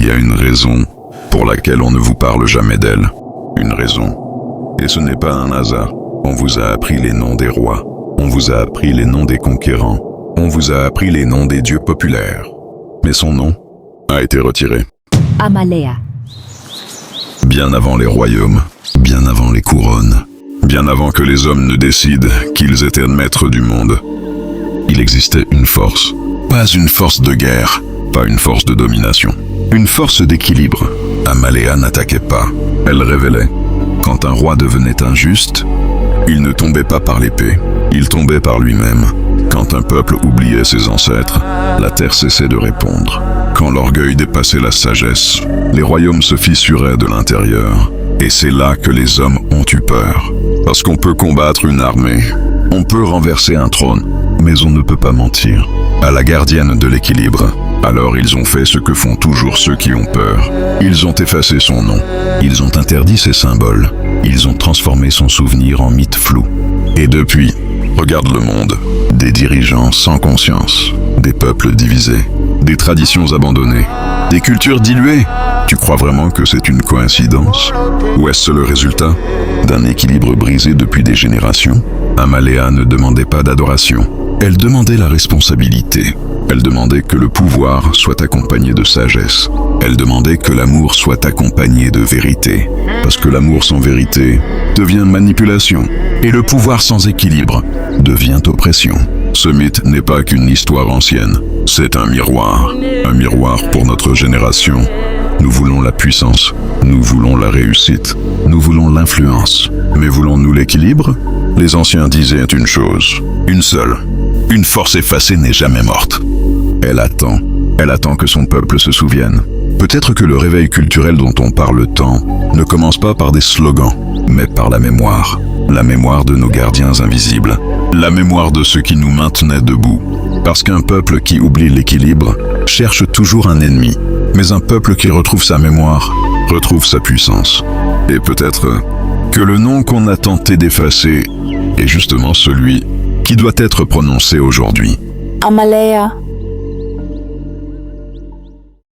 Il y a une raison pour laquelle on ne vous parle jamais d'elle. Une raison. Et ce n'est pas un hasard. On vous a appris les noms des rois. On vous a appris les noms des conquérants. On vous a appris les noms des dieux populaires. Mais son nom a été retiré. Amalea. Bien avant les royaumes, bien avant les couronnes, bien avant que les hommes ne décident qu'ils étaient maîtres du monde, il existait une force. Pas une force de guerre, pas une force de domination. Une force d'équilibre. Amalea n'attaquait pas, elle révélait. Quand un roi devenait injuste, il ne tombait pas par l'épée, il tombait par lui-même. Quand un peuple oubliait ses ancêtres, la terre cessait de répondre. Quand l'orgueil dépassait la sagesse, les royaumes se fissuraient de l'intérieur. Et c'est là que les hommes ont eu peur. Parce qu'on peut combattre une armée, on peut renverser un trône, mais on ne peut pas mentir à la gardienne de l'équilibre. Alors ils ont fait ce que font toujours ceux qui ont peur. Ils ont effacé son nom. Ils ont interdit ses symboles. Ils ont transformé son souvenir en mythe flou. Et depuis, regarde le monde. Des dirigeants sans conscience. Des peuples divisés. Des traditions abandonnées. Des cultures diluées. Tu crois vraiment que c'est une coïncidence? Ou est-ce le résultat d'un équilibre brisé depuis des générations? Amalea ne demandait pas d'adoration. Elle demandait la responsabilité. Elle demandait que le pouvoir soit accompagné de sagesse. Elle demandait que l'amour soit accompagné de vérité. Parce que l'amour sans vérité devient manipulation. Et le pouvoir sans équilibre devient oppression. Ce mythe n'est pas qu'une histoire ancienne. C'est un miroir. Un miroir pour notre génération. Nous voulons la puissance. Nous voulons la réussite. Nous voulons l'influence. Mais voulons-nous l'équilibre? Les anciens disaient une chose. Une seule. Une force effacée n'est jamais morte. Elle attend. Elle attend que son peuple se souvienne. Peut-être que le réveil culturel dont on parle tant ne commence pas par des slogans, mais par la mémoire. La mémoire de nos gardiens invisibles. La mémoire de ceux qui nous maintenaient debout. Parce qu'un peuple qui oublie l'équilibre cherche toujours un ennemi. Mais un peuple qui retrouve sa mémoire retrouve sa puissance. Et peut-être que le nom qu'on a tenté d'effacer est justement celui qui doit être prononcé aujourd'hui. Amalea.